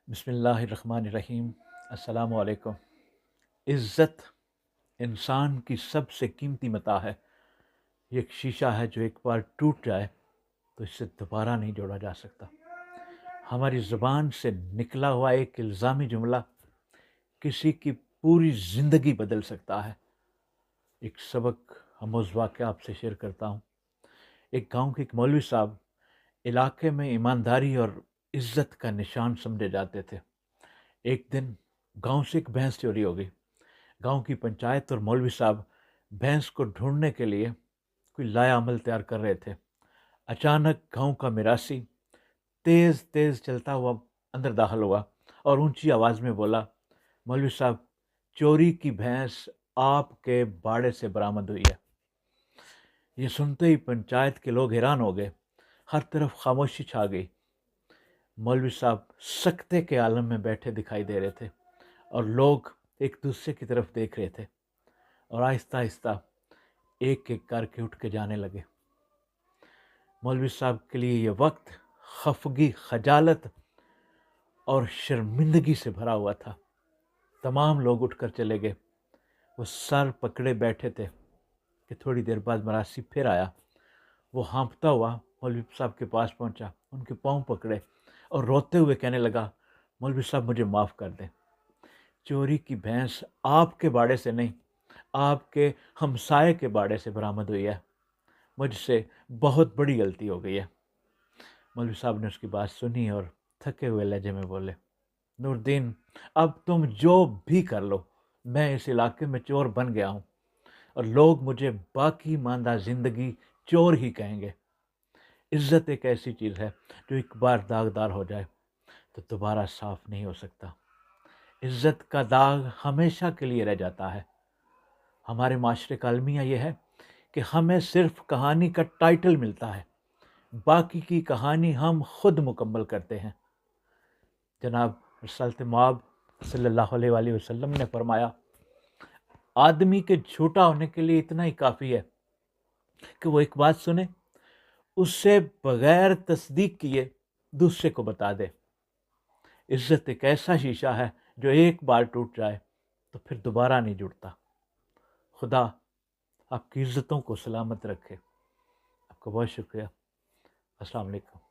بسم اللہ الرحمن الرحیم۔ السلام علیکم۔ عزت انسان کی سب سے قیمتی متاع ہے۔ یہ ایک شیشہ ہے جو ایک بار ٹوٹ جائے تو اس سے دوبارہ نہیں جوڑا جا سکتا۔ ہماری زبان سے نکلا ہوا ایک الزامی جملہ کسی کی پوری زندگی بدل سکتا ہے۔ ایک سبق آموز واقعہ آپ سے شیئر کرتا ہوں۔ ایک گاؤں کے ایک مولوی صاحب علاقے میں ایمانداری اور عزت کا نشان سمجھے جاتے تھے۔ ایک دن گاؤں سے ایک بھینس چوری ہو گئی۔ گاؤں کی پنچایت اور مولوی صاحب بھینس کو ڈھونڈنے کے لیے کوئی لایا عمل تیار کر رہے تھے۔ اچانک گاؤں کا میراثی تیز تیز چلتا ہوا اندر داخل ہوا اور اونچی آواز میں بولا، مولوی صاحب، چوری کی بھینس آپ کے باڑے سے برآمد ہوئی ہے۔ یہ سنتے ہی پنچایت کے لوگ حیران ہو گئے، ہر طرف خاموشی چھا گئی۔ مولوی صاحب سکتے کے عالم میں بیٹھے دکھائی دے رہے تھے اور لوگ ایک دوسرے کی طرف دیکھ رہے تھے اور آہستہ آہستہ ایک ایک کر کے اٹھ کے جانے لگے۔ مولوی صاحب کے لیے یہ وقت خفگی، خجالت اور شرمندگی سے بھرا ہوا تھا۔ تمام لوگ اٹھ کر چلے گئے۔ وہ سر پکڑے بیٹھے تھے کہ تھوڑی دیر بعد مراسی پھر آیا۔ وہ ہانپتا ہوا مولوی صاحب کے پاس پہنچا، ان کے پاؤں پکڑے اور روتے ہوئے کہنے لگا، مولوی صاحب مجھے معاف کر دیں۔ چوری کی بھینس آپ کے باڑے سے نہیں، آپ کے ہمسائے کے باڑے سے برآمد ہوئی ہے۔ مجھ سے بہت بڑی غلطی ہو گئی ہے۔ مولوی صاحب نے اس کی بات سنی اور تھکے ہوئے لہجے میں بولے، نور الدین، اب تم جو بھی کر لو، میں اس علاقے میں چور بن گیا ہوں اور لوگ مجھے باقی ماندہ زندگی چور ہی کہیں گے۔ عزت ایک ایسی چیز ہے جو ایک بار داغدار ہو جائے تو دوبارہ صاف نہیں ہو سکتا۔ عزت کا داغ ہمیشہ کے لیے رہ جاتا ہے۔ ہمارے معاشرے کا المیہ یہ ہے کہ ہمیں صرف کہانی کا ٹائٹل ملتا ہے، باقی کی کہانی ہم خود مکمل کرتے ہیں۔ جناب رسالت مآب صلی اللہ علیہ وآلہ وسلم نے فرمایا، آدمی کے جھوٹا ہونے کے لیے اتنا ہی کافی ہے کہ وہ ایک بات سنے، اس سے بغیر تصدیق کیے دوسرے کو بتا دے۔ عزت ایک ایسا شیشہ ہے جو ایک بار ٹوٹ جائے تو پھر دوبارہ نہیں جڑتا۔ خدا آپ کی عزتوں کو سلامت رکھے۔ آپ کا بہت شکریہ۔ السلام علیکم۔